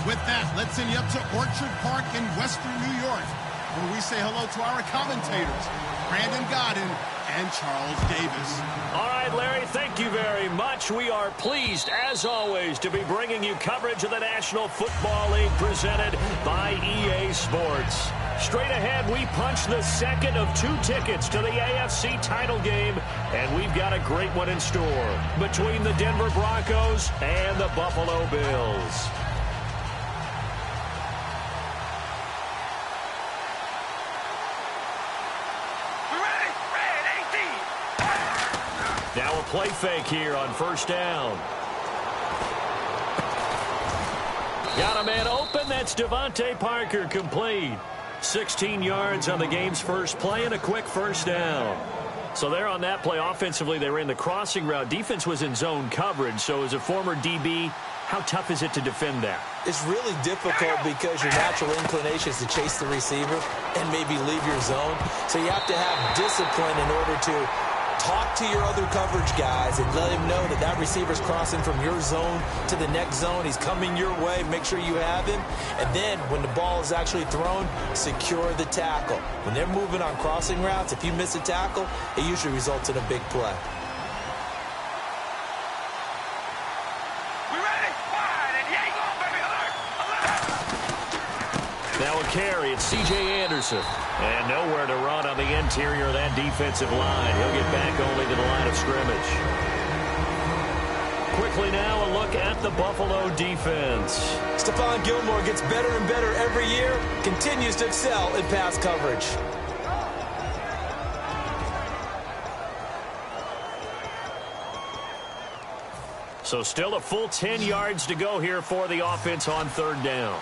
With that, let's send you up to Orchard Park in Western New York, where we say hello to our commentators, Brandon Godden and Charles Davis. All right, Larry, thank you very much. We are pleased, as always, to be bringing you coverage of the National Football League presented by EA Sports. Straight ahead, we punch the second of 2 tickets to the AFC title game, and we've got a great one in store between the Denver Broncos and the Buffalo Bills. Now a play fake here on first down. Got a man open. That's Devontae Parker, complete. 16 yards on the game's first play and a quick first down. So there on that play, offensively, they ran the crossing route. Defense was in zone coverage. So as a former DB, how tough is it to defend that? It's really difficult because your natural inclination is to chase the receiver and maybe leave your zone. So you have to have discipline in order to talk to your other coverage guys and let him know that that receiver's crossing from your zone to the next zone. He's coming your way. Make sure you have him. And then when the ball is actually thrown, secure the tackle. When they're moving on crossing routes, if you miss a tackle, it usually results in a big play. Now a carry, it's C.J. Anderson. And nowhere to run on the interior of that defensive line. He'll get back only to the line of scrimmage. Quickly now, a look at the Buffalo defense. Stephon Gilmore gets better and better every year, continues to excel in pass coverage. So still a full 10 yards to go here for the offense on third down.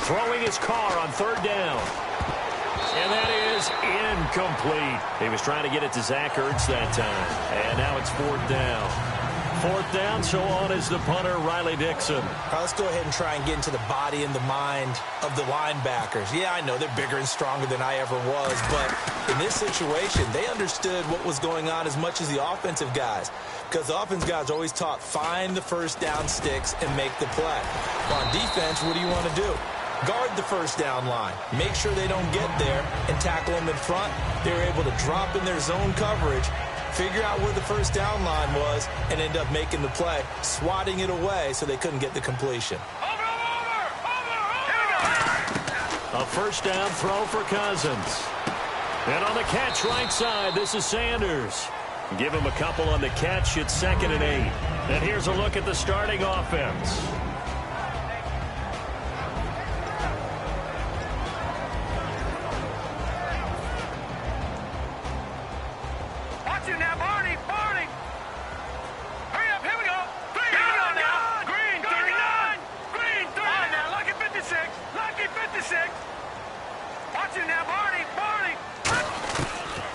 Throwing his car on third down. And that is incomplete. He was trying to get it to Zach Ertz that time. And now it's fourth down. Fourth down, so on is the punter, Riley Dixon. Let's go ahead and try and get into the body and the mind of the linebackers. Yeah, I know they're bigger and stronger than I ever was, but in this situation, they understood what was going on as much as the offensive guys. Because the offense guys are always taught, find the first down sticks and make the play. On defense, what do you want to do? Guard the first down line. Make sure they don't get there and tackle them in front. They were able to drop in their zone coverage, figure out where the first down line was, and end up making the play, swatting it away so they couldn't get the completion. A first down throw for Cousins. And on the catch right side, this is Sanders. Give him a couple on the catch. It's 2nd and 8. And here's a look at the starting offense.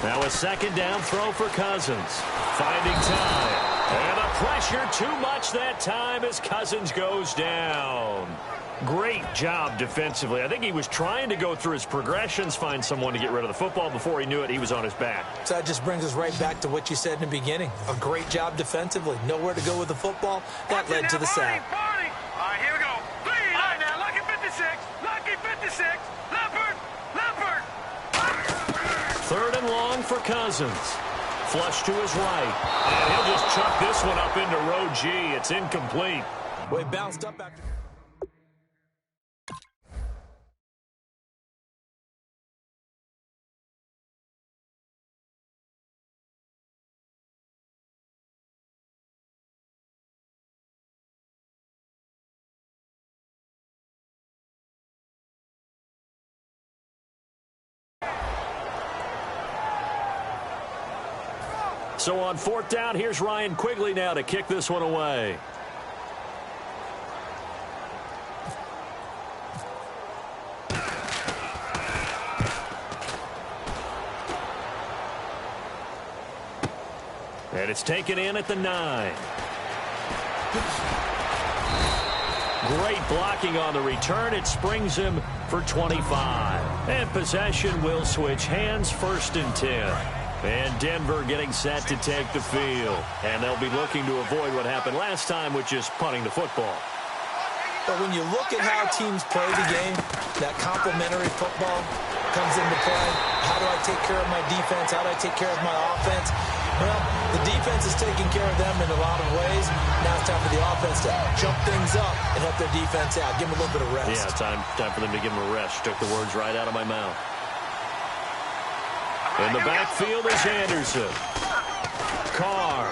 Now a second down throw for Cousins. Finding time. And the pressure too much that time as Cousins goes down. Great job defensively. I think he was trying to go through his progressions, find someone to get rid of the football. Before he knew it, he was on his back. So that just brings us right back to what you said in the beginning. A great job defensively. Nowhere to go with the football. That led to the sack. All right, here we go. Please. All right, now, lucky 56. Lucky 56. Leopard. Leopard. Third and long for Cousins. Flush to his right. And he'll just chuck this one up into row G. It's incomplete. Well, he bounced up after... So on fourth down, here's Ryan Quigley now to kick this one away. And it's taken in at the 9. Great blocking on the return. It springs him for 25. And possession will switch hands, 1st and 10. And Denver getting set to take the field. And they'll be looking to avoid what happened last time, which is punting the football. But when you look at how teams play the game, that complementary football comes into play. How do I take care of my defense? How do I take care of my offense? Well, the defense is taking care of them in a lot of ways. Now it's time for the offense to jump things up and help their defense out. Give them a little bit of rest. Yeah, time for them to give them a rest. Took the words right out of my mouth. In the backfield is Anderson. Carr.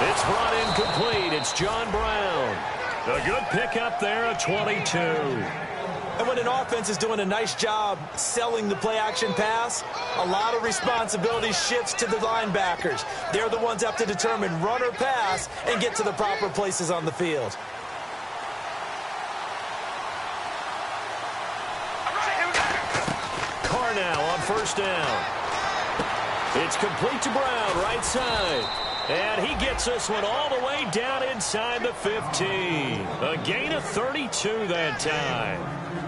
It's brought in complete. It's John Brown. A good pickup there, a 22. And when an offense is doing a nice job selling the play-action pass, a lot of responsibility shifts to the linebackers. They're the ones that have to determine run or pass and get to the proper places on the field. Carr now on first down. It's complete to Brown, right side. And he gets this one all the way down inside the 15. A gain of 32 that time.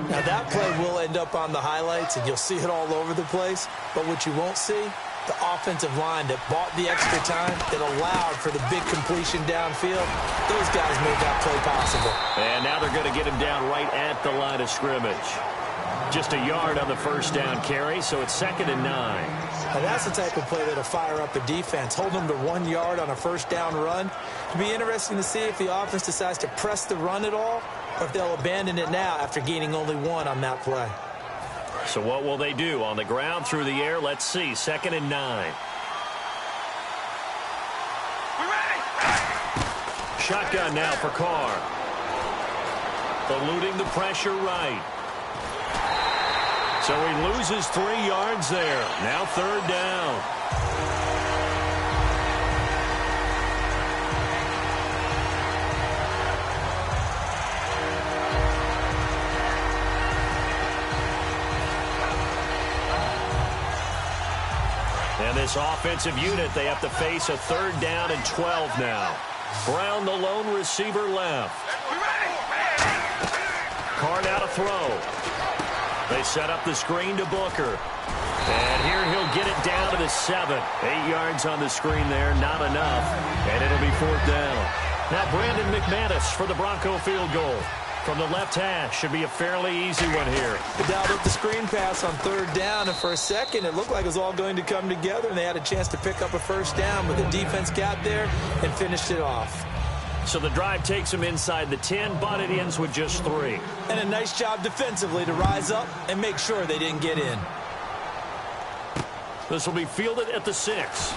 Now that play will end up on the highlights, and you'll see it all over the place. But what you won't see, the offensive line that bought the extra time, that allowed for the big completion downfield, those guys made that play possible. And now they're going to get him down right at the line of scrimmage. Just a yard on the first down carry, so it's 2nd and 9. Now that's the type of play that'll fire up a defense. Hold them to 1 yard on a first down run. It'll be interesting to see if the offense decides to press the run at all, or if they'll abandon it now after gaining only 1 on that play. So what will they do? On the ground, through the air? Let's see. 2nd and 9. We ready? Shotgun now for Carr. Eluding the pressure right. So he loses 3 yards there. Now 3rd down. And this offensive unit, they have to face a 3rd down and 12 now. Brown, the lone receiver, left. Carr now to throw. They set up the screen to Booker. And here he'll get it down to the 7. 8 yards on the screen there, not enough. And it'll be 4th down. Now Brandon McManus for the Bronco field goal. From the left hash, should be a fairly easy one here. They dialed up the screen pass on 3rd down, and for a second it looked like it was all going to come together, and they had a chance to pick up a first down, but the defense got there and finished it off. So the drive takes them inside the 10, but it ends with just 3. And a nice job defensively to rise up and make sure they didn't get in. This will be fielded at the 6.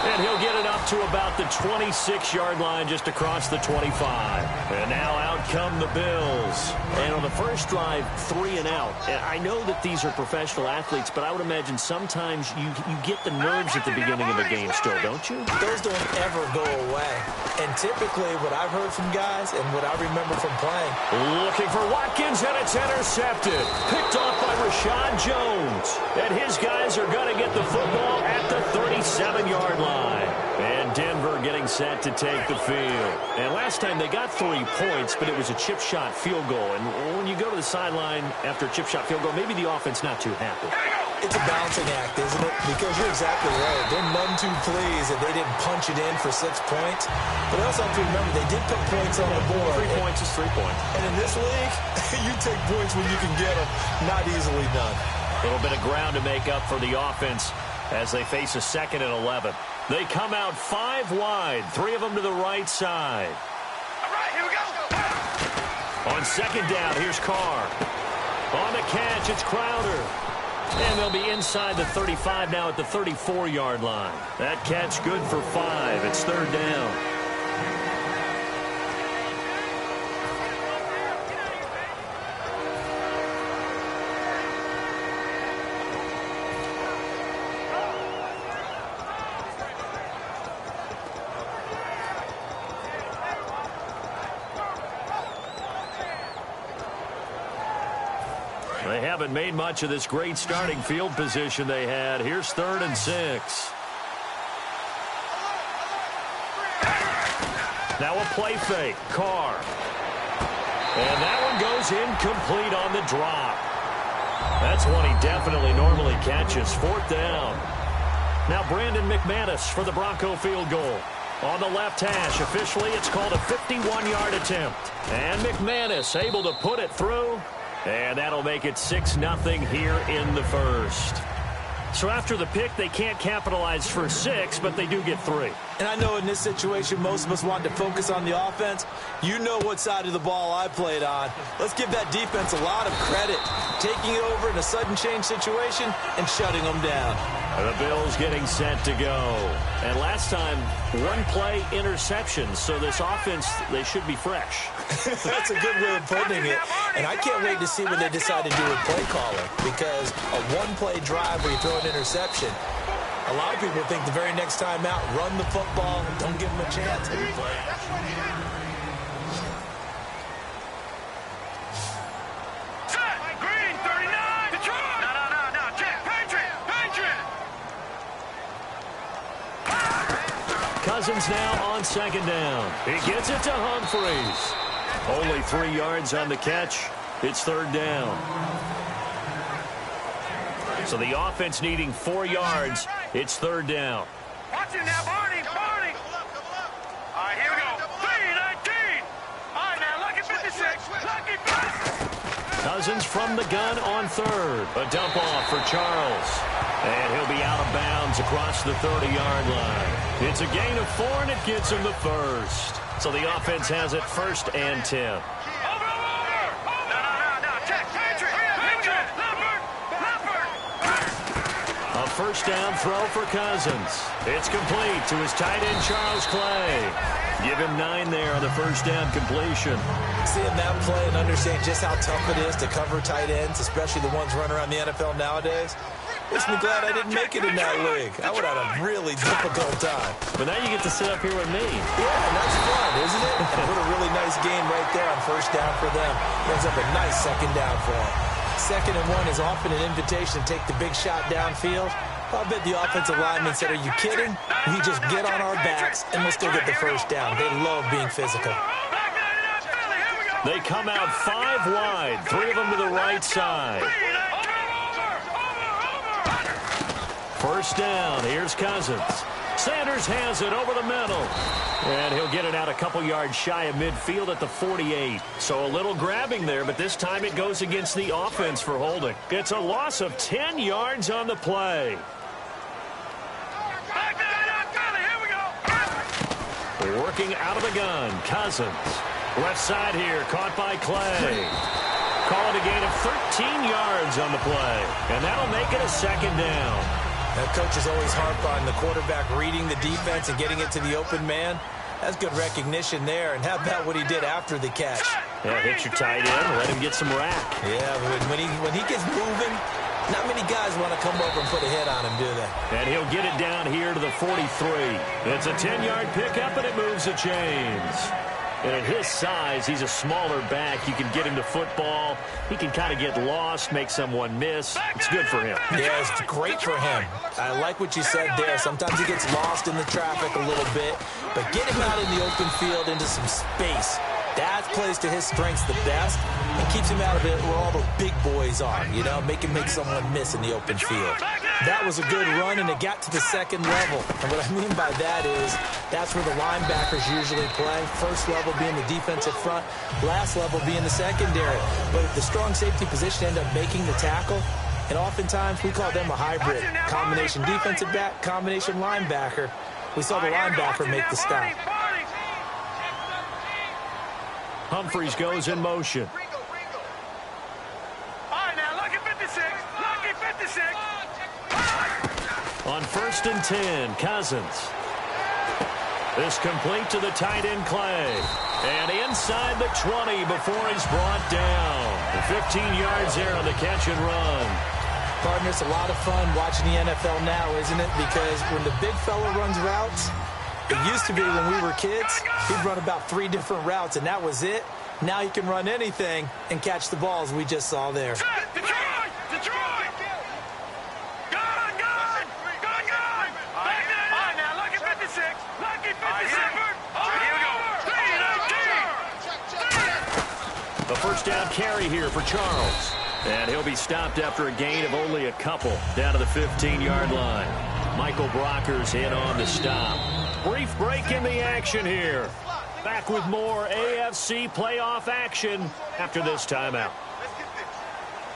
And he'll get it up to about the 26-yard line, just across the 25. And now out come the Bills. And on the first drive, 3 and out. And I know that these are professional athletes, but I would imagine sometimes you get the nerves at the beginning of a game still, don't you? Those don't ever go away. And typically what I've heard from guys and what I remember from playing. Looking for Watkins, and it's intercepted. Picked off by Rashad Jones. And his guys are going to get the football at the 37-yard line. And Denver getting set to take the field. And last time they got 3 points, but it was a chip shot field goal. And when you go to the sideline after a chip shot field goal, maybe the offense not too happy. It's a balancing act, isn't it? Because you're exactly right. They're none too pleased that they didn't punch it in for 6 points. But I also have to remember they did put points on the board. 3 points is 3 points. And in this league, you take points when you can get them. Not easily done. A little bit of ground to make up for the offense as they face a 2nd and 11. They come out 5 wide, 3 of them to the right side. All right, here we go. On 2nd down, here's Carr. On the catch, it's Crowder. And they'll be inside the 35 now at the 34-yard line. That catch good for 5. It's 3rd down. They haven't made much of this great starting field position they had. Here's 3rd and 6. Now a play fake. Carr. And that one goes incomplete on the drop. That's one he definitely normally catches. 4th down. Now Brandon McManus for the Bronco field goal. On the left hash, officially it's called a 51-yard attempt. And McManus able to put it through. And that'll make it 6-0 here in the first. So after the pick, they can't capitalize for 6, but they do get 3. And I know in this situation, most of us want to focus on the offense. You know what side of the ball I played on. Let's give that defense a lot of credit. Taking it over in a sudden change situation and shutting them down. The Bills getting set to go. And last time, 1-play interception. So this offense, they should be fresh. That's a good way of putting it. And I can't wait to see what they decide to do with play calling. Because a 1-play drive where you throw an interception, a lot of people think the very next time out, run the football, don't give them a chance. Set. Green, 39. Detroit. No. Check. Patriot. Cousins now on 2nd down. He gets it to Humphries. Only 3 yards on the catch. It's 3rd down. So the offense needing 4 yards. It's 3rd down. Watch him now, Barney. All right, here we go. 3-19. All right, now, lucky 56. Lucky 56. Cousins from the gun on 3rd. A dump off for Charles. And he'll be out of bounds across the 30-yard line. It's a gain of 4, and it gets him the first. So the offense has it 1st and 10. Over. No. Check. Patriot. Leopard. A 1st down throw for Cousins. It's complete to his tight end, Charles Clay. Give him 9 there on the 1st down completion. Seeing that play and understanding just how tough it is to cover tight ends, especially the ones running around the NFL nowadays, makes me glad I didn't make it in that league. I would have had a really difficult time. But now you get to sit up here with me. Yeah, and that's fun, isn't it? And what a really nice game right there on 1st down for them. Ends up a nice 2nd down for them. 2nd and 1 is often an invitation to take the big shot downfield. I bet the offensive lineman said, are you kidding? We just get on our backs and we'll still get the 1st down. They love being physical. They come out 5 wide, 3 of them to the right side. 1st down, here's Cousins. Sanders has it over the middle. And he'll get it out a couple yards shy of midfield at the 48. So a little grabbing there, but this time it goes against the offense for holding. It's a loss of 10 yards on the play. Working out of the gun, Cousins. Left side here, caught by Clay. Call it a gain of 13 yards on the play. And that'll make it a 2nd down. Coaches always harp on the quarterback reading the defense and getting it to the open man. That's good recognition there. And how about what he did after the catch? Yeah, hit your tight end, let him get some rack. Yeah, when he gets moving, not many guys want to come over and put a hit on him, do they? And he'll get it down here to the 43. It's a 10-yard pickup, and it moves the chains. And at his size, he's a smaller back. You can get him to football. He can kind of get lost, make someone miss. It's good for him. Yeah, it's great for him. I like what you said there. Sometimes he gets lost in the traffic a little bit. But get him out in the open field into some space. That plays to his strengths the best and keeps him out of it where all the big boys are, you know, make someone miss in the open field. That was a good run, and it got to the 2nd level. And what I mean by that is that's where the linebackers usually play. 1st level being the defensive front, last level being the secondary. But the strong safety position end up making the tackle, and oftentimes we call them a hybrid. Combination defensive back, combination linebacker. We saw the linebacker make the stop. Humphries goes in motion. All right, now, lucky 56. Lucky 56. On 1st and 10, Cousins. This complete to the tight end, Clay. And inside the 20 before he's brought down. 15 yards there on the catch and run. Partner, it's a lot of fun watching the NFL now, isn't it? Because when the big fella runs routes, it used to be when we were kids, he'd run about 3 different routes, and that was it. Now you can run anything and catch the balls we just saw there. Detroit! Gun! All right, now, lucky 56. Lucky 56. Here we go. 3-19. The 1st down carry here for Charles. And he'll be stopped after a gain of only a couple down to the 15-yard line. Michael Brockers in on the stop. Brief break in the action here. Back with more AFC playoff action after this timeout.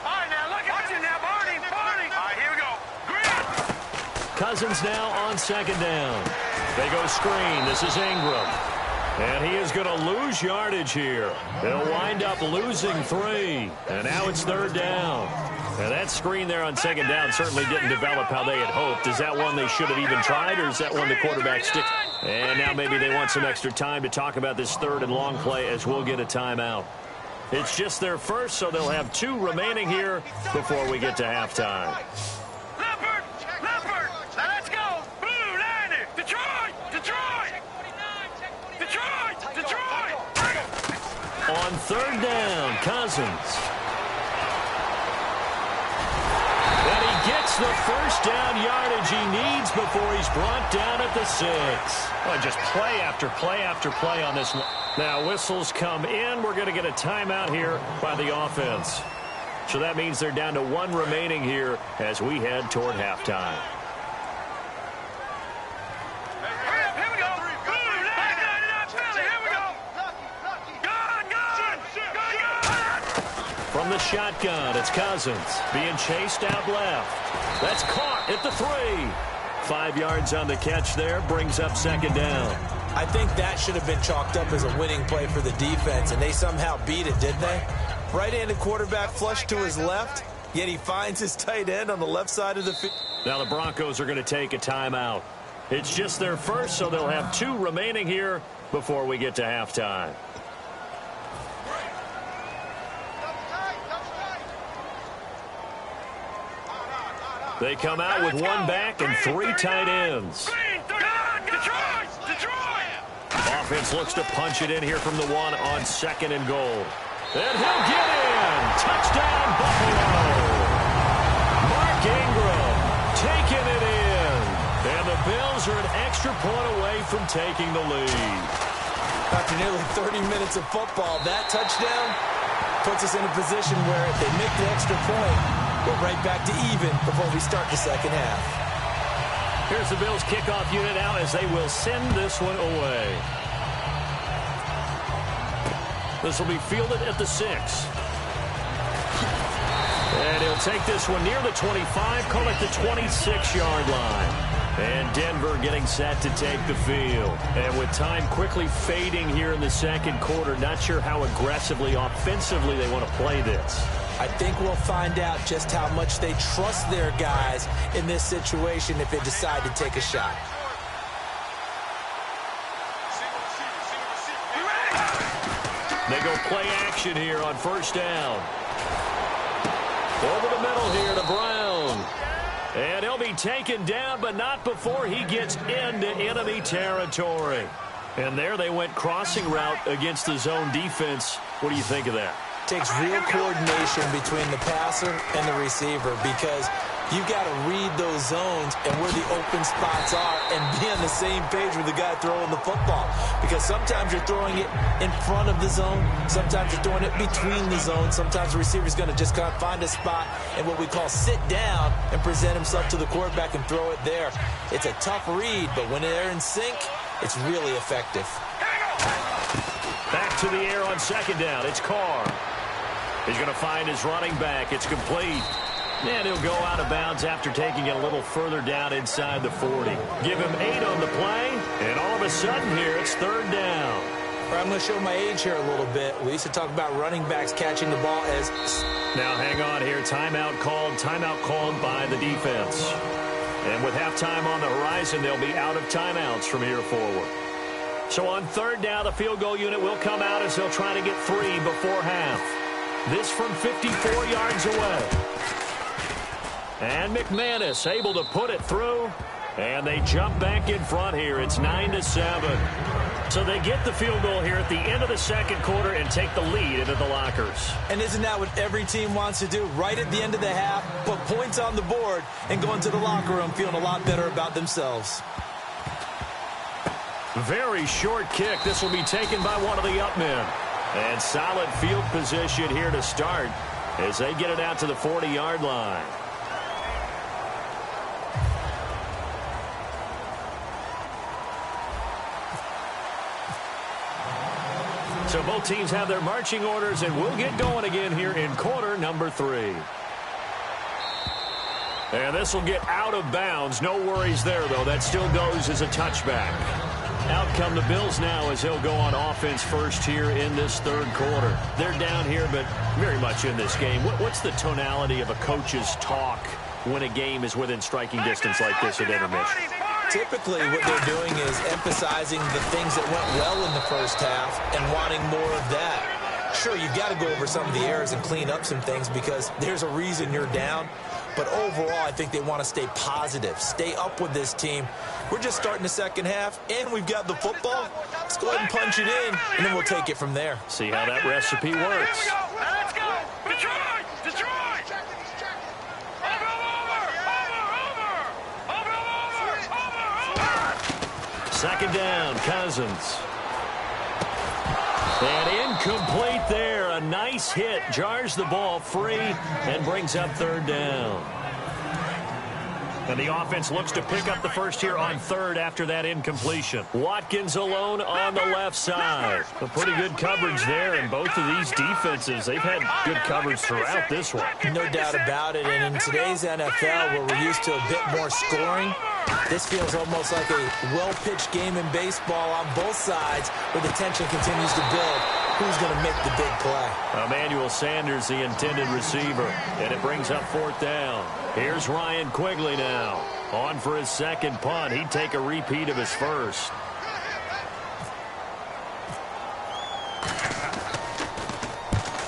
All right, now, look at you now, Barney. All right, here we go. Green. Cousins now on second down. They go screen. This is Ingram. And he is going to lose yardage here. They'll wind up losing 3. And now it's third down. And that screen there on second down certainly didn't develop how they had hoped. Is that one they should have even tried, or is that one the quarterback sticks? And now maybe they want some extra time to talk about this third and long play as we'll get a timeout. It's just their first, so they'll have 2 remaining here before we get to halftime. Leopard. Now let's go. Blue, 90. Detroit. On third down, Cousins. And he gets the first down yardage he needs before he's brought down at the 6. Well, just play after play after play on this one. Now whistles come in. We're going to get a timeout here by the offense. So that means they're down to 1 remaining here as we head toward halftime. Here we go. Blue, 99 Philly. Here we go. Gun. From the shotgun, it's Cousins being chased out left. That's caught at the 3. 5 yards on the catch there, brings up second down. I think that should have been chalked up as a winning play for the defense, and they somehow beat it, didn't they? Right-handed quarterback flushed to his left, yet he finds his tight end on the left side of the field. Now the Broncos are going to take a timeout. It's just their first, so they'll have 2 remaining here before we get to halftime. They come out with 1 back and 3 tight ends. Offense looks to punch it in here from the 1 on second and goal. And he'll get in. Touchdown, Buffalo. Mark Ingram taking it in. And the Bills are an extra point away from taking the lead. After nearly 30 minutes of football, that touchdown puts us in a position where if they make the extra point, we're right back to even before we start the second half. Here's the Bills kickoff unit out as they will send this one away. This will be fielded at the 6. And he'll take this one near the 25, call it the 26-yard line. And Denver getting set to take the field. And with time quickly fading here in the second quarter, not sure how aggressively, offensively they want to play this. I think we'll find out just how much they trust their guys in this situation if they decide to take a shot. They go play action here on first down. Over the middle here to Brown. And he'll be taken down, but not before he gets into enemy territory. And there they went crossing route against the zone defense. What do you think of that? Takes real coordination between the passer and the receiver because you've got to read those zones and where the open spots are and be on the same page with the guy throwing the football. Because sometimes you're throwing it in front of the zone. Sometimes you're throwing it between the zones. Sometimes the receiver's going to just kind of find a spot and what we call sit down and present himself to the quarterback and throw it there. It's a tough read, but when they're in sync, it's really effective. Back to the air on second down. It's Carr. He's going to find his running back. It's complete. And he'll go out of bounds after taking it a little further down inside the 40. Give him 8 on the play, and all of a sudden here it's third down. I'm going to show my age here a little bit. We used to talk about running backs catching the ball as... Now hang on here. Timeout called by the defense. And with halftime on the horizon, they'll be out of timeouts from here forward. So on third down, the field goal unit will come out as they'll try to get 3 before half. This from 54 yards away. And McManus able to put it through. And they jump back in front here. It's 9-7. So they get the field goal here at the end of the second quarter and take the lead into the lockers. And isn't that what every team wants to do? Right at the end of the half, put points on the board and go into the locker room feeling a lot better about themselves. Very short kick. This will be taken by one of the up men. And solid field position here to start. as they get it out to the 40-yard line. So both teams have their marching orders, and we'll get going again here in quarter number 3. And this will get out of bounds. No worries there, though. That still goes as a touchback. Out come the Bills now as they'll go on offense first here in this third quarter. They're down here, but very much in this game. What's the tonality of a coach's talk when a game is within striking distance like this at intermission? Typically, what they're doing is emphasizing the things that went well in the first half and wanting more of that. Sure, you've got to go over some of the errors and clean up some things because there's a reason you're down. But overall, I think they want to stay positive, stay up with this team. We're just starting the second half, and we've got the football. Let's go ahead and punch it in, and then we'll take it from there. See how that recipe works. Let's go! Detroit! Detroit! Second down, Cousins. And incomplete there. A nice hit. Jars the ball free and brings up third down. And the offense looks to pick up the first here on third after that incompletion. Watkins alone on the left side. A pretty good coverage there, and both of these defenses, they've had good coverage throughout this one. No doubt about it, and in today's NFL, where we're used to a bit more scoring, this feels almost like a well-pitched game in baseball on both sides where the tension continues to build. Who's going to make the big play? Emmanuel Sanders, the intended receiver, and it brings up fourth down. Here's Ryan Quigley now. On for his second punt. He'd take a repeat of his first.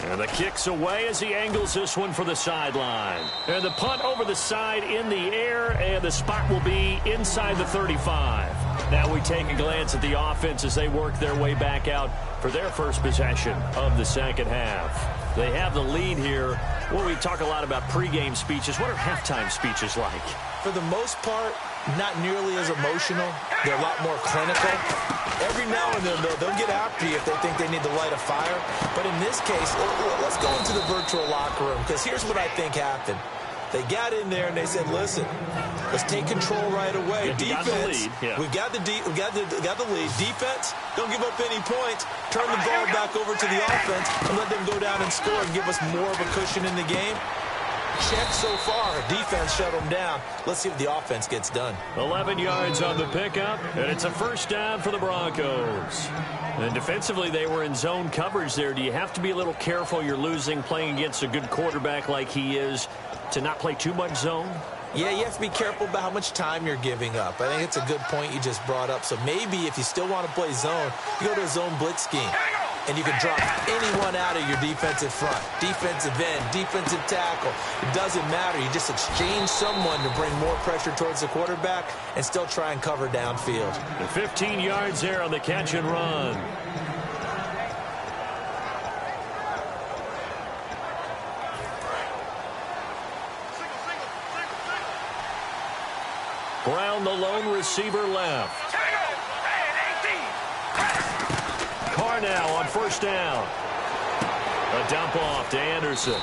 And the kick's away as he angles this one for the sideline. And the punt over the side in the air, and the spot will be inside the 35. Now we take a glance at the offense as they work their way back out for their first possession of the second half. They have the lead here. Well, we talk a lot about pregame speeches. What are halftime speeches like? For the most part, not nearly as emotional. They're a lot more clinical. Every now and then, they'll get after you if they think they need to light a fire. But in this case, let's go into the virtual locker room, because here's what I think happened. They got in there and they said, listen, let's take control right away. Defense, we've got the lead. Defense, don't give up any points. Turn the ball back over to the offense and let them go down and score and give us more of a cushion in the game. Check so far. Defense shut them down. Let's see if the offense gets done. 11 yards on the pickup, and it's a first down for the Broncos. And defensively, they were in zone coverage there. Do you have to be a little careful? You're losing, playing against a good quarterback like he is, to not play too much zone? Yeah, you have to be careful about how much time you're giving up. I think it's a good point you just brought up. So maybe if you still want to play zone, you go to a zone blitz scheme. And you can drop anyone out of your defensive front. Defensive end, defensive tackle. It doesn't matter. You just exchange someone to bring more pressure towards the quarterback and still try and cover downfield. The 15 yards there on the catch and run. Brown, the lone receiver, left. Now on first down. A dump off to Anderson.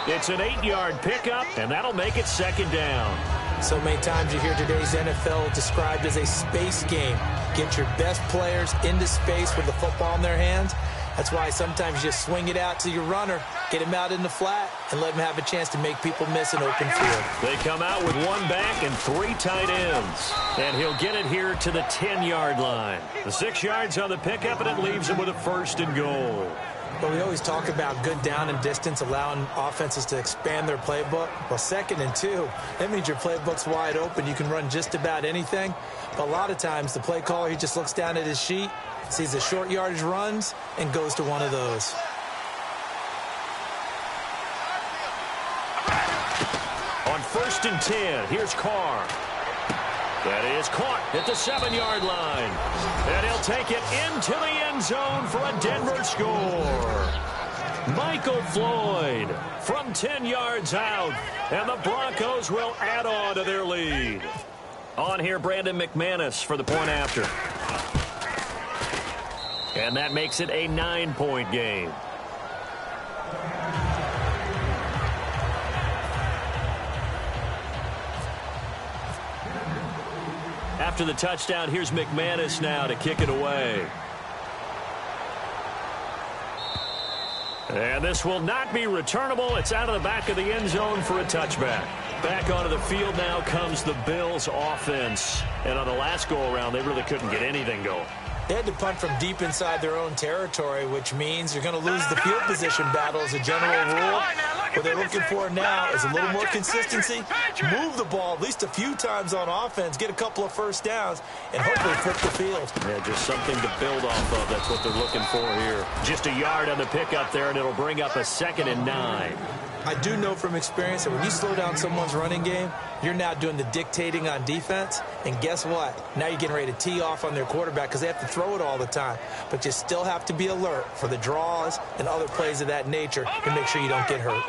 It's an 8-yard pickup, and that'll make it second down. So many times you hear today's NFL described as a space game. Get your best players into space with the football in their hands. That's why sometimes you just swing it out to your runner, get him out in the flat, and let him have a chance to make people miss an open field. They come out with one back and 3 tight ends. And he'll get it here to the 10-yard line. The 6 yards on the pickup, and it leaves him with a first and goal. But we always talk about good down and distance, allowing offenses to expand their playbook. Well, 2nd and 2, that means your playbook's wide open. You can run just about anything. But a lot of times, the play caller, he just looks down at his sheet, sees the short yardage runs, and goes to one of those. On 1st and 10, here's Carr. That is caught at the 7-yard line. And he'll take it into the end zone for a Denver score. Michael Floyd from 10 yards out. And the Broncos will add on to their lead. On here, Brandon McManus for the point after. And that makes it a 9-point game. After the touchdown, here's McManus now to kick it away. And this will not be returnable. It's out of the back of the end zone for a touchback. Back onto the field now comes the Bills offense. And on the last go-around, they really couldn't get anything going. They had to punt from deep inside their own territory, which means you're going to lose the field position battle as a general rule. What they're looking for now is a little more consistency, move the ball at least a few times on offense, get a couple of first downs, and hopefully flip the field. Yeah, just something to build off of. That's what they're looking for here. Just a yard on the pickup there, and it'll bring up a 2nd and 9. I do know from experience that when you slow down someone's running game, you're now doing the dictating on defense. And guess what? Now you're getting ready to tee off on their quarterback because they have to throw it all the time. But you still have to be alert for the draws and other plays of that nature to make sure you don't get hurt.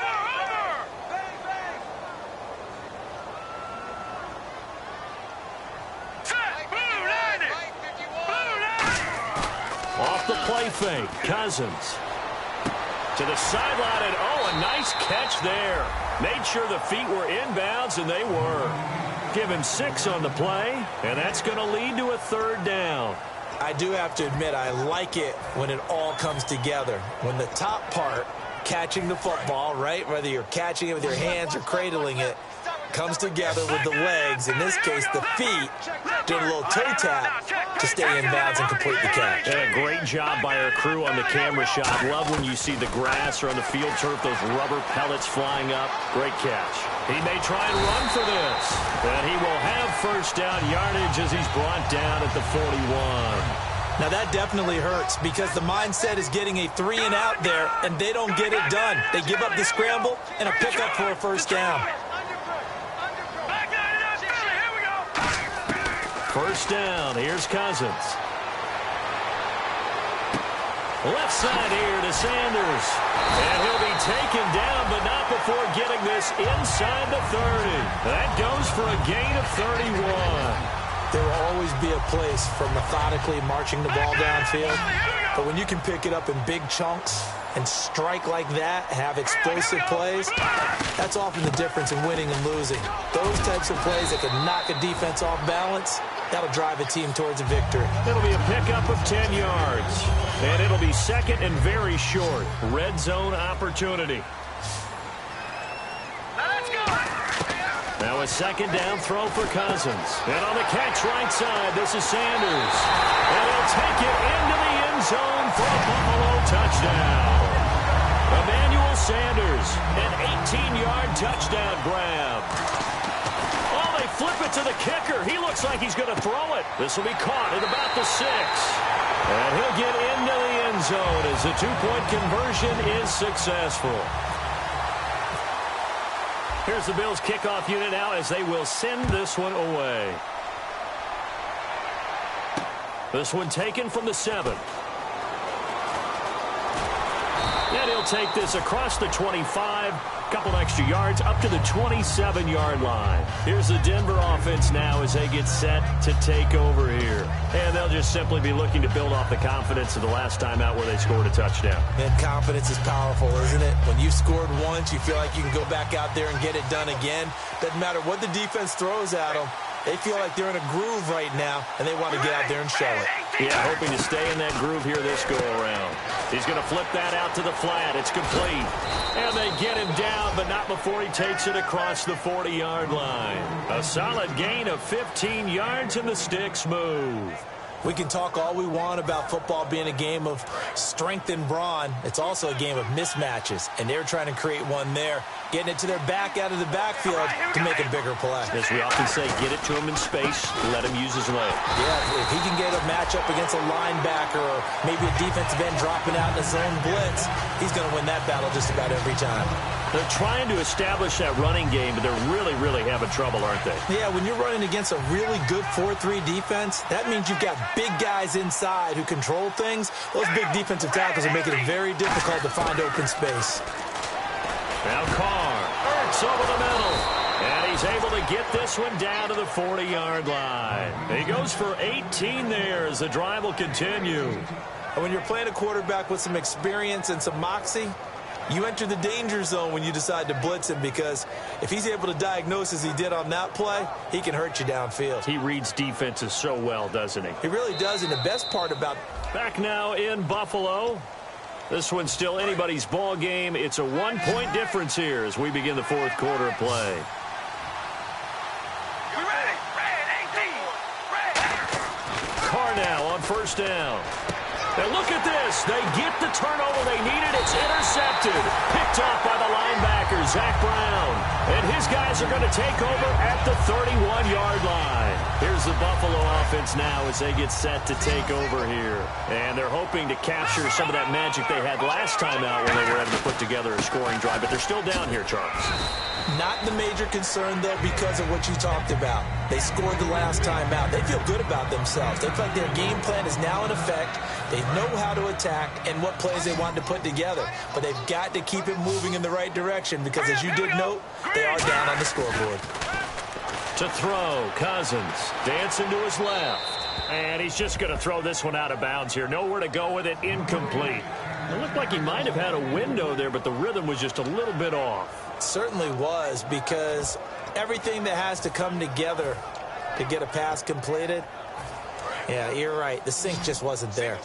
Off the play fake, Cousins. To the sideline, and a nice catch there. Made sure the feet were inbounds, and they were. Give him 6 on the play, and that's going to lead to a 3rd down. I do have to admit, I like it when it all comes together. When the top part, catching the football, right, whether you're catching it with your hands or cradling it, comes together with the legs, in this case the feet, doing a little toe tap to stay in bounds and complete the catch. And a great job by our crew on the camera shot. Love when you see the grass or on the field turf, those rubber pellets flying up. Great catch. He may try and run for this. And he will have first down yardage as he's brought down at the 41. Now that definitely hurts because the mindset is getting a 3-and-out there, and they don't get it done. They give up the scramble and a pickup for a first down. First down, here's Cousins. Left side here to Sanders. And he'll be taken down, but not before getting this inside the 30. That goes for a gain of 31. There will always be a place for methodically marching the ball downfield. But when you can pick it up in big chunks and strike like that, have explosive plays, that's often the difference in winning and losing. Those types of plays that can knock a defense off balance, that'll drive a team towards a victory. It'll be a pickup of 10 yards. And it'll be 2nd and very short. Red zone opportunity. Now a 2nd down throw for Cousins. And on the catch right side, this is Sanders. And he'll take it into the end zone for a Buffalo touchdown. Emmanuel Sanders, an 18-yard touchdown grab. Oh, they flip it to the kicker. He looks like he's going to throw it. This will be caught at about the 6. And he'll get into the end zone as the 2-point conversion is successful. Here's the Bills kickoff unit now as they will send this one away. This one taken from the 7. And he'll take this across the 25, couple extra yards up to the 27-yard line. Here's the Denver offense now as they get set to take over here. And they'll just simply be looking to build off the confidence of the last time out where they scored a touchdown. And confidence is powerful, isn't it? When you've scored once, you feel like you can go back out there and get it done again. Doesn't matter what the defense throws at them. They feel like they're in a groove right now, and they want to get out there and show it. Yeah, hoping to stay in that groove here this go-around. He's going to flip that out to the flat. It's complete. And they get him down, but not before he takes it across the 40-yard line. A solid gain of 15 yards, and the sticks move. We can talk all we want about football being a game of strength and brawn. It's also a game of mismatches, and they're trying to create one there, getting it to their back out of the backfield to make a bigger play. As we often say, get it to him in space, let him use his leg. Yeah, if he can get a matchup against a linebacker or maybe a defensive end dropping out in a zone blitz, he's going to win that battle just about every time. They're trying to establish that running game, but they're really, really having trouble, aren't they? Yeah, when you're running against a really good 4-3 defense, that means you've got big guys inside who control things. Those big defensive tackles are making it very difficult to find open space. Now Carr, Ertz over the middle. And he's able to get this one down to the 40-yard line. He goes for 18 there as the drive will continue. And when you're playing a quarterback with some experience and some moxie, You enter the danger zone when you decide to blitz him, because if he's able to diagnose as he did on that play, he can hurt you downfield. He reads defenses so well, doesn't he? He really does, and the best part about... Back now in Buffalo. This one's still anybody's ball game. It's a 1-point difference here as we begin the fourth quarter of play. You ready? Carr now on first down. And look at this. They get the turnover they needed. It's intercepted. Picked off by the linebacker, Zach Brown. And his guys are going to take over at the 31-yard line. Here's the Buffalo offense now as they get set to take over here. And they're hoping to capture some of that magic they had last time out when they were able to put together a scoring drive. But they're still down here, Charles. Not the major concern, though, because of what you talked about. They scored the last time out. They feel good about themselves. They feel like their game plan is now in effect. They know how to attack and what plays they want to put together. But they've got to keep it moving in the right direction because, as you did note, they are down on the scoreboard. To throw, Cousins dancing to his left. And he's just going to throw this one out of bounds here. Nowhere to go with it, incomplete. It looked like he might have had a window there, but the rhythm was just a little bit off. It certainly was, because everything that has to come together to get a pass completed, yeah, you're right. The sync just wasn't there.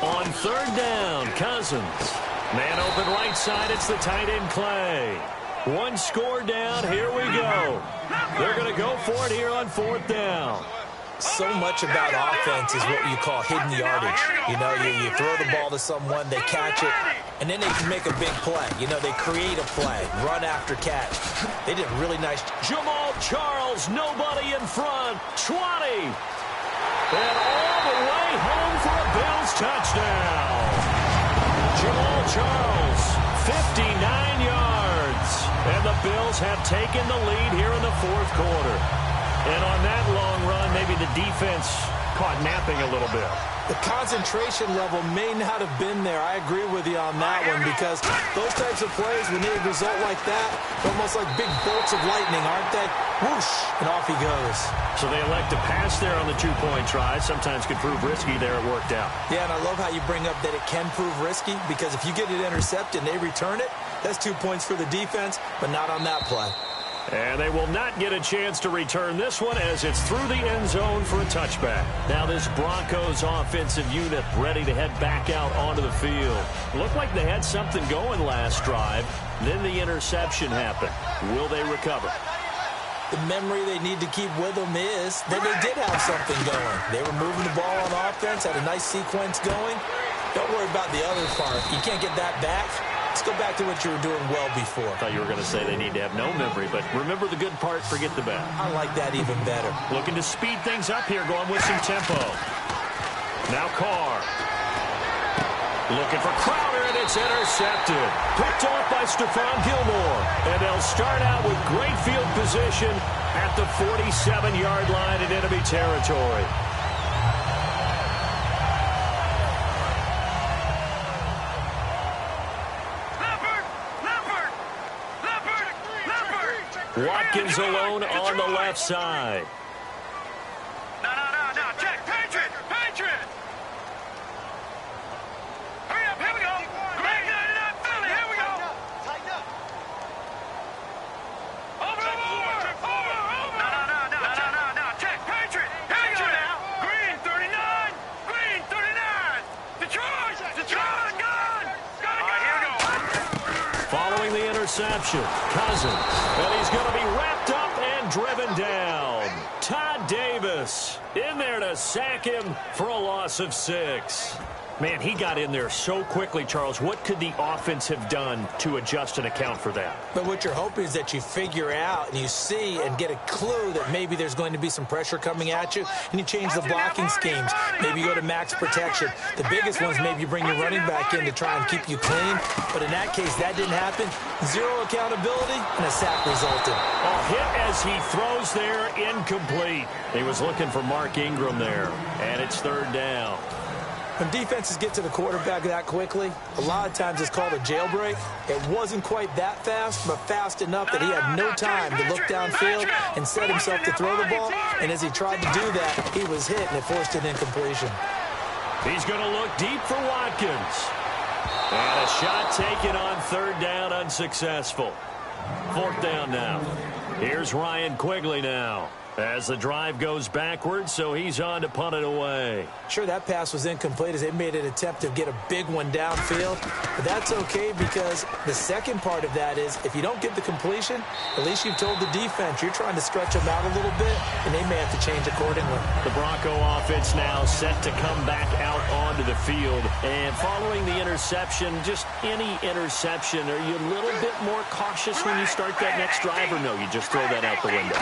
On third down, Cousins. Man open right side, it's the tight end Clay. One score down, here we go. They're going to go for it here on fourth down. So much about offense is what you call hidden yardage. You know, you throw the ball to someone, they catch it, and then they can make a big play. You know, they create a play, run after catch. They did a really nice. Jamal Charles, nobody in front, 20. And all the way home for a Bills touchdown. Jamal Charles, 59 yards. And the Bills have taken the lead here in the fourth quarter. And on that long run, maybe the defense caught napping a little bit. The concentration level may not have been there. I agree with you on that one, because those types of plays, when they result like that, they're almost like big bolts of lightning, aren't they? Whoosh, and off he goes. So they elect to pass there on the two-point try. Sometimes could prove risky there. It worked out. Yeah, and I love how you bring up that it can prove risky, because if you get it intercepted and they return it, that's 2 points for the defense, but not on that play. And they will not get a chance to return this one as it's through the end zone for a touchback. Now this Broncos offensive unit ready to head back out onto the field. Looked like they had something going last drive. Then the interception happened. Will they recover? The memory they need to keep with them is that they did have something going. They were moving the ball on offense, had a nice sequence going. Don't worry about the other part. You can't get that back. Let's go back to what you were doing well before. I thought you were going to say they need to have no memory, but remember the good part, forget the bad. I like that even better. Looking to speed things up here, going with some tempo. Now Carr. Looking for Crowder, and it's intercepted. Picked off by Stephon Gilmore. And they'll start out with great field position at the 47-yard line in enemy territory. Watkins alone on the left side. No. Check. Patriot. Hurry up. Here we go. Greg, not Philly. Here we go. Tighten up. Over. No. Check. Patriot. Here we go now. Green 39. Detroit. Gun. Here we go. Following the interception, Cousins. And he's going to be wrapped up and driven down. Todd Davis in there to sack him for a loss of 6. Man, he got in there so quickly, Charles. What could the offense have done to adjust and account for that? But what you're hoping is that you figure out and you see and get a clue that maybe there's going to be some pressure coming at you, and you change the blocking schemes. Maybe you go to max protection. The biggest ones, maybe you bring your running back in to try and keep you clean. But in that case, that didn't happen. Zero accountability, and a sack resulted. A hit as he throws there, incomplete. He was looking for Mark Ingram there, and it's third down. When defenses get to the quarterback that quickly, a lot of times it's called a jailbreak. It wasn't quite that fast, but fast enough that he had no time to look downfield and set himself to throw the ball. And as he tried to do that, he was hit, and it forced an incompletion. He's going to look deep for Watkins. And a shot taken on third down, unsuccessful. Fourth down now. Here's Ryan Quigley now, as the drive goes backwards, so he's on to punt it away. Sure, that pass was incomplete as they made an attempt to get a big one downfield. But that's okay because the second part of that is if you don't get the completion, at least you've told the defense you're trying to stretch them out a little bit, and they may have to change accordingly. The Bronco offense now set to come back out onto the field. And following the interception, just any interception, are you a little bit more cautious when you start that next drive, or no, you just throw that out the window?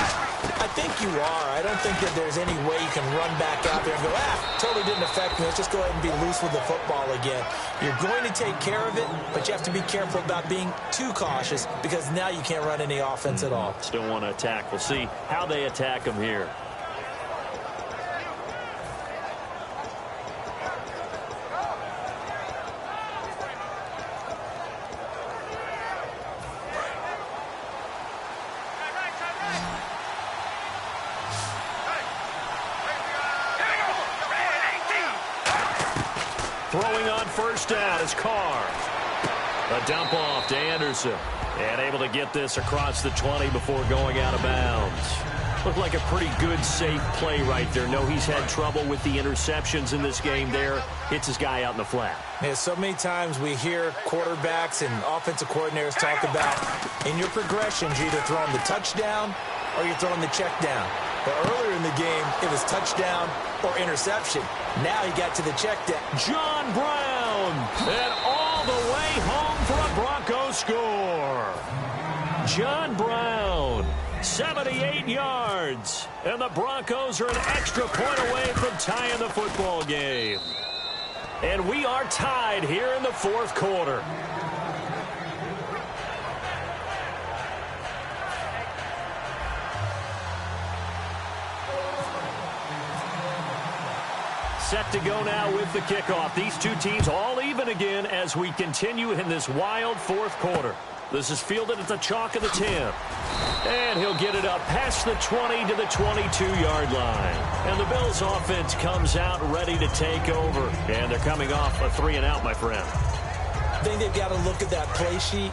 I think you are. I don't think that there's any way you can run back out there and go, totally didn't affect me. Let's just go ahead and be loose with the football again. You're going to take care of it, but you have to be careful about being too cautious because now you can't run any offense at all. Still want to attack. We'll see how they attack them here. Throwing on first down is Carr. A dump off to Anderson. And able to get this across the 20 before going out of bounds. Looked like a pretty good, safe play right there. No, he's had trouble with the interceptions in this game there. Hits his guy out in the flat. Yeah, so many times we hear quarterbacks and offensive coordinators talk about in your progressions, you're either throwing the touchdown or you're throwing the check down. But earlier in the game, it was touchdown or interception. Now he got to the check down. John Brown, and all the way home for a Bronco score. John Brown, 78 yards. And the Broncos are an extra point away from tying the football game. And we are tied here in the fourth quarter. Set to go now with the kickoff. These two teams all even again as we continue in this wild fourth quarter. This is fielded at the chalk of the 10. And he'll get it up past the 20 to the 22-yard line. And the Bills offense comes out ready to take over. And they're coming off a 3-and-out, my friend. I think they've got to look at that play sheet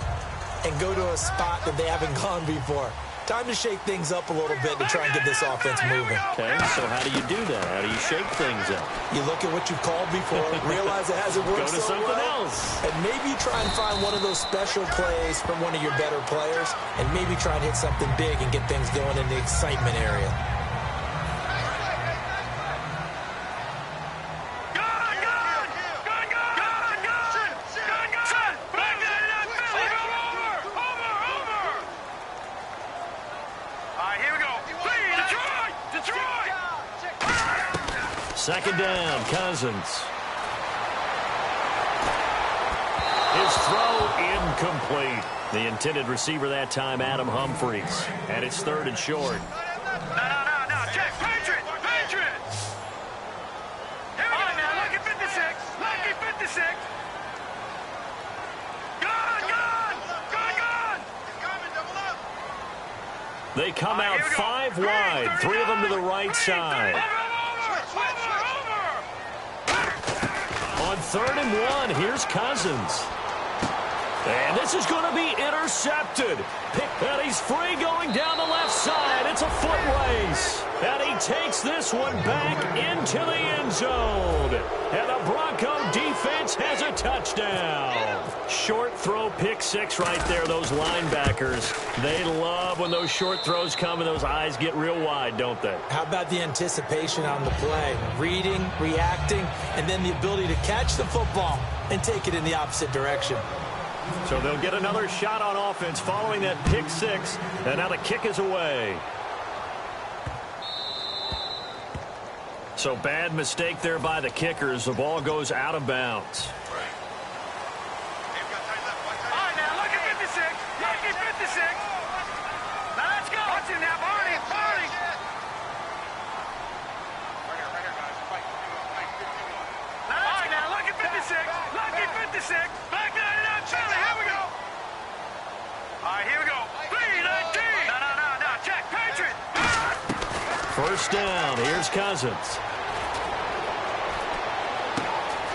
and go to a spot that they haven't gone before. Time to shake things up a little bit to try and get this offense moving. Okay, so how do you do that? How do you shake things up? You look at what you've called before, realize it hasn't worked so well. Go to something else. And maybe try and find one of those special plays from one of your better players, and maybe try and hit something big and get things going in the excitement area. Second down, Cousins. His throw incomplete. The intended receiver that time, Adam Humphries. And it's third and short. No, check. Patriots. Here we go now. Lucky 56. Lucky 56. Gone. He's coming, double up. They come out 5 wide. 3 of them to the right side. On 3rd and 1, here's Cousins. And this is going to be intercepted. And he's free going down the left side. It's a foot race. And he takes this one back into the end zone. And the Bronco defense has a touchdown. Short throw, pick 6 right there. Those linebackers, they love when those short throws come and those eyes get real wide, don't they? How about the anticipation on the play? Reading, reacting, and then the ability to catch the football and take it in the opposite direction. So they'll get another shot on offense following that pick 6. And now the kick is away. So bad mistake there by the kickers. The ball goes out of bounds. All right, now, lucky 56. Lucky 56. Now, let's go. Watch it now, Barney. Right here, guys. Fight. All right, now, Cousins.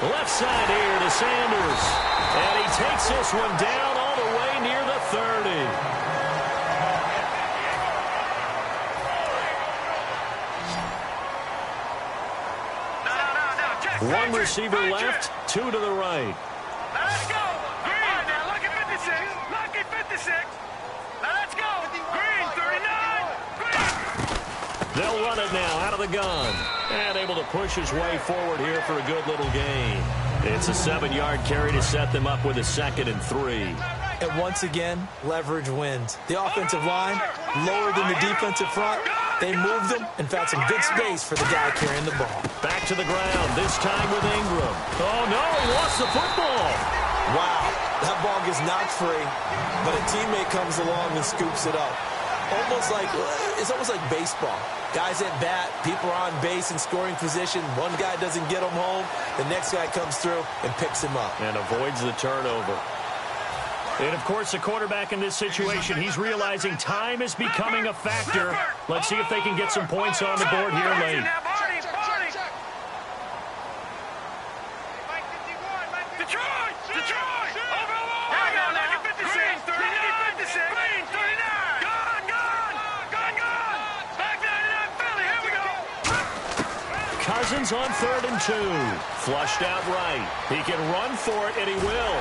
Left side here to Sanders. And he takes this one down all the way near the 30. One receiver left, two to the right. Now let's go. Green. All right, now lucky 56. Lucky 56. Now let's go. Green, 39. Green. They'll run it now out of the gun. And able to push his way forward here for a good little gain. It's a 7-yard carry to set them up with a 2nd and 3. And once again, leverage wins. The offensive line lower than the defensive front. They moved them and found some good space for the guy carrying the ball. Back to the ground, this time with Ingram. Oh, no, he lost the football. Wow, that ball gets knocked free, but a teammate comes along and scoops it up. It's almost like baseball. Guys at bat, people are on base in scoring position. One guy doesn't get him home. The next guy comes through and picks him up. And avoids the turnover. And, of course, the quarterback in this situation, he's realizing time is becoming a factor. Let's see if they can get some points on the board here late. Cousins on 3rd and 2. Flushed out right. He can run for it, and he will.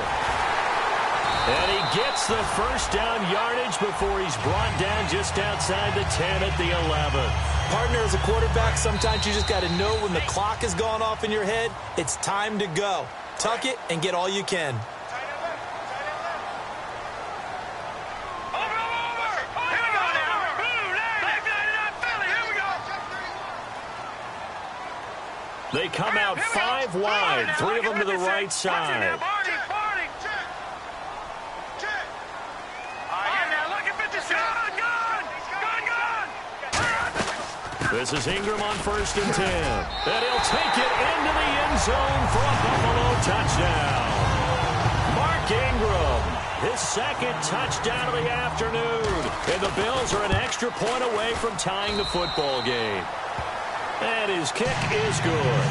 And he gets the first down yardage before he's brought down just outside the 10 at the 11. Partner, as a quarterback, sometimes you just got to know when the clock has gone off in your head, it's time to go. Tuck it and get all you can. They come out 5 wide, 3 of them to the right side. This is Ingram on 1st and 10. And he'll take it into the end zone for a Buffalo touchdown. Mark Ingram, his 2nd touchdown of the afternoon. And the Bills are an extra point away from tying the football game. And his kick is good.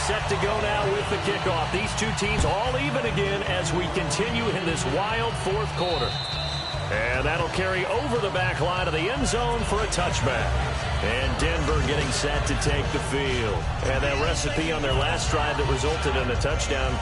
Set to go now with the kickoff. These two teams all even again as we continue in this wild 4th quarter. And that'll carry over the back line of the end zone for a touchback. And Denver getting set to take the field. And that recipe on their last drive that resulted in a touchdown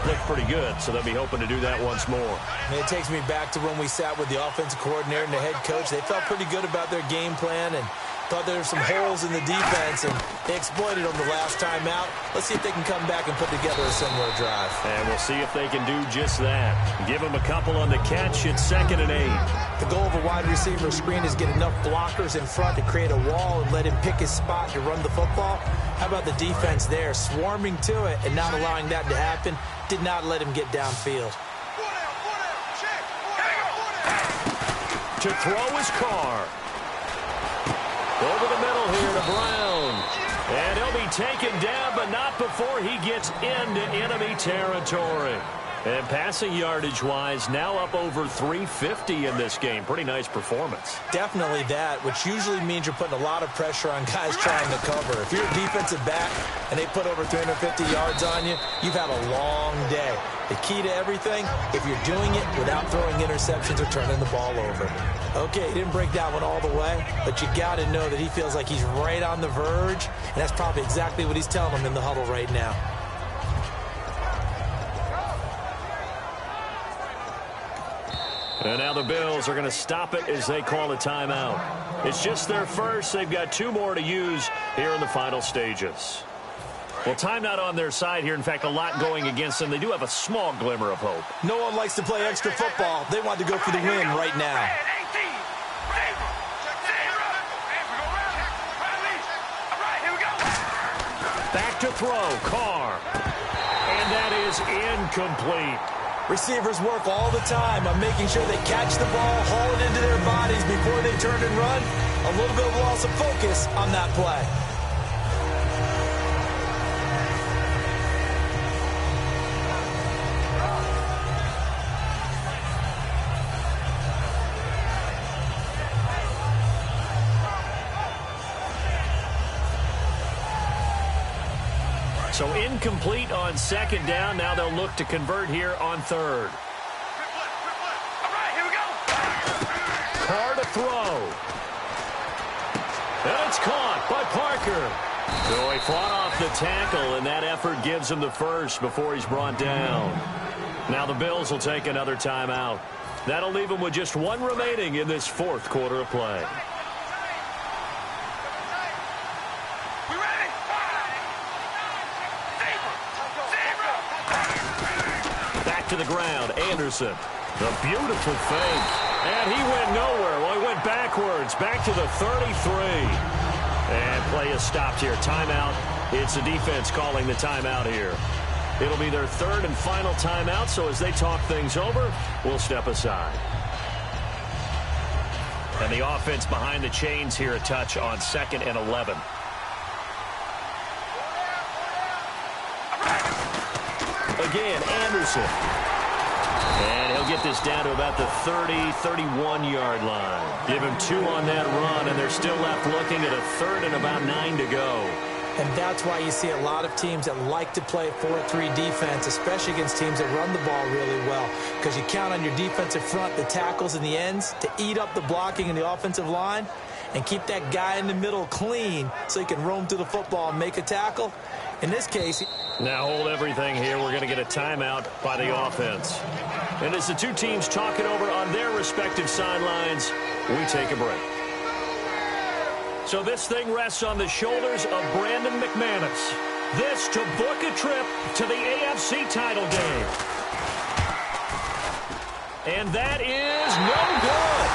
looked pretty good, so they'll be hoping to do that once more. And it takes me back to when we sat with the offensive coordinator and the head coach. They felt pretty good about their game plan and thought there were some holes in the defense, and they exploited them the last time out. Let's see if they can come back and put together a similar drive. And we'll see if they can do just that. Give them a couple on the catch. It's 2nd and 8. The goal of a wide receiver screen is get enough blockers in front to create a wall and let him pick his spot to run the football. How about the defense there, swarming to it and not allowing that to happen? Did not let him get downfield. To throw his car. Over the middle here to Brown. And he'll be taken down, but not before he gets into enemy territory. And passing yardage-wise, now up over 350 in this game. Pretty nice performance. Definitely that, which usually means you're putting a lot of pressure on guys trying to cover. If you're a defensive back and they put over 350 yards on you, you've had a long day. The key to everything, if you're doing it without throwing interceptions or turning the ball over. Okay, he didn't break that one all the way, but you got to know that he feels like he's right on the verge, and that's probably exactly what he's telling them in the huddle right now. And now the Bills are going to stop it as they call a timeout. It's just their first. They've got 2 more to use here in the final stages. Well, time not on their side here. In fact, a lot going against them. They do have a small glimmer of hope. No one likes to play extra football. They want to go for the win right now. Back to throw, Carr. And that is incomplete. Receivers work all the time on making sure they catch the ball, haul it into their bodies before they turn and run. A little bit of loss of focus on that play. So incomplete on second down. Now they'll look to convert here on third. All right, here we go. Carr to throw. And it's caught by Parker. So he fought off the tackle, and that effort gives him the first before he's brought down. Now the Bills will take another timeout. That'll leave them with just one remaining in this fourth quarter of play. We ready? Back to the ground, Anderson. The beautiful fake. And he went nowhere. Well, he went backwards, back to the 33. And play is stopped here. Timeout. It's the defense calling the timeout here. It'll be their third and final timeout, so as they talk things over, we'll step aside. And the offense behind the chains here, a touch on 2nd and 11. Again, Anderson. And he'll get this down to about the 30, 31-yard line. Give him 2 on that run, and they're still left looking at a third and about 9 to go. And that's why you see a lot of teams that like to play 4-3 defense, especially against teams that run the ball really well, because you count on your defensive front, the tackles and the ends, to eat up the blocking in the offensive line and keep that guy in the middle clean so he can roam through the football and make a tackle. In this case... Now hold everything here. We're going to get a timeout by the offense. And as the two teams talk it over on their respective sidelines, we take a break. So this thing rests on the shoulders of Brandon McManus. This to book a trip to the AFC title game. And that is no good.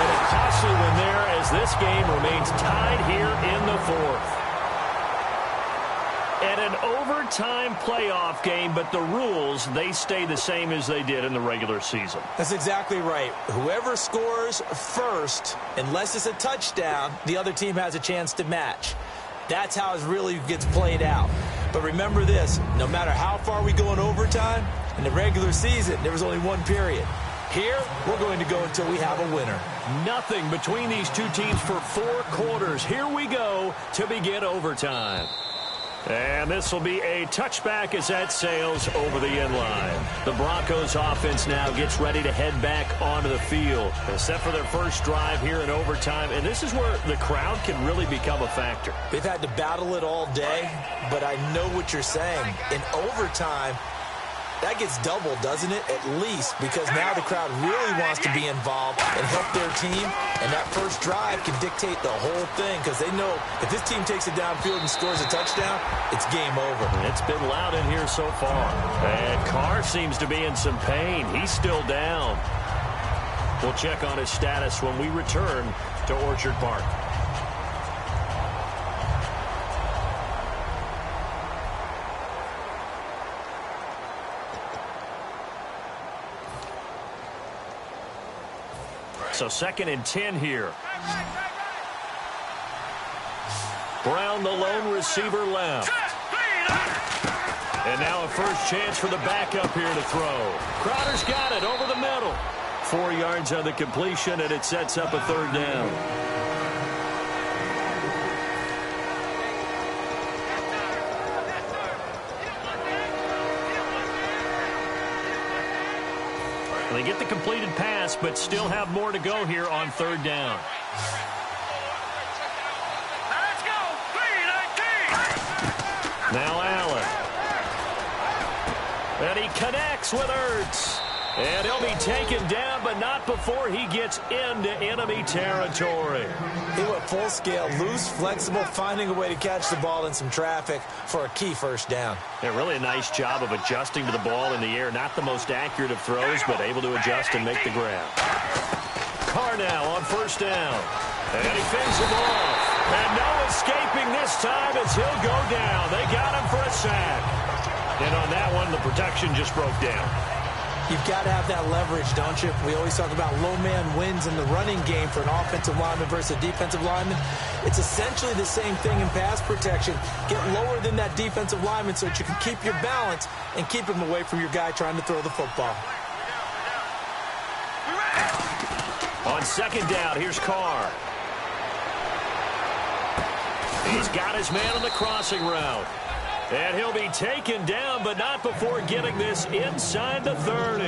And a costly one there as this game remains tied here in the fourth. And an overtime playoff game, but the rules, they stay the same as they did in the regular season. That's exactly right. Whoever scores first, unless it's a touchdown, the other team has a chance to match. That's how it really gets played out. But remember this, no matter how far we go in overtime, in the regular season, there was only one period. Here, we're going to go until we have a winner. Nothing between these two teams for 4 quarters. Here we go to begin overtime. And this will be a touchback as that sails over the end line. The Broncos offense now gets ready to head back onto the field. They're set for their first drive here in overtime, and this is where the crowd can really become a factor. They've had to battle it all day, but I know what you're saying. In overtime, that gets doubled, doesn't it? At least, because now the crowd really wants to be involved and help their team, and that first drive can dictate the whole thing because they know if this team takes it downfield and scores a touchdown, it's game over. It's been loud in here so far. And Carr seems to be in some pain. He's still down. We'll check on his status when we return to Orchard Park. So 2nd and 10 here. Brown, the lone receiver, left. And now a first chance for the backup here to throw. Crowder's got it over the middle. 4 yards on the completion, and it sets up a third down. They get the completed pass, but still have more to go here on third down. Let's go. 3-19. Now Allen. And he connects with Ertz. And he'll be taken down, but not before he gets into enemy territory. He went full scale, loose, flexible, finding a way to catch the ball in some traffic for a key first down. Yeah, really a nice job of adjusting to the ball in the air. Not the most accurate of throws, but able to adjust and make the grab. Carr now on first down. And he fends him off. And no escaping this time as he'll go down. They got him for a sack. And on that one, the protection just broke down. You've got to have that leverage, don't you? We always talk about low man wins in the running game for an offensive lineman versus a defensive lineman. It's essentially the same thing in pass protection. Get lower than that defensive lineman so that you can keep your balance and keep him away from your guy trying to throw the football. On second down, here's Carr. He's got his man on the crossing route. And he'll be taken down, but not before getting this inside the 30.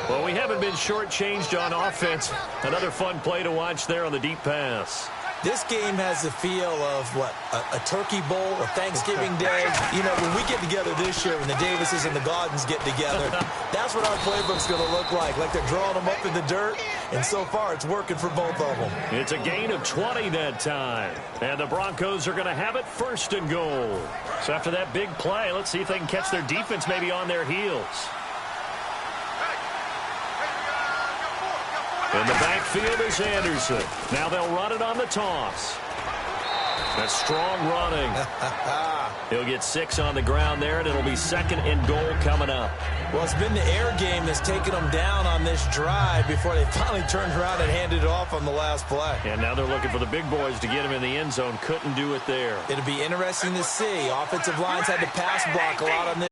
Well, we haven't been shortchanged on offense. Another fun play to watch there on the deep pass. This game has the feel of, what, a turkey bowl, a Thanksgiving day. You know, when we get together this year, when the Davises and the Gaudens get together, that's what our playbook's going to look like they're drawing them up in the dirt, and so far it's working for both of them. It's a gain of 20 that time, and the Broncos are going to have it first and goal. So after that big play, let's see if they can catch their defense maybe on their heels. In the backfield is Anderson. Now they'll run it on the toss. That's strong running. He'll get 6 on the ground there, and it'll be second and goal coming up. Well, it's been the air game that's taken them down on this drive before they finally turned around and handed it off on the last play. And now they're looking for the big boys to get him in the end zone. Couldn't do it there. It'll be interesting to see. Offensive lines had to pass block a lot on this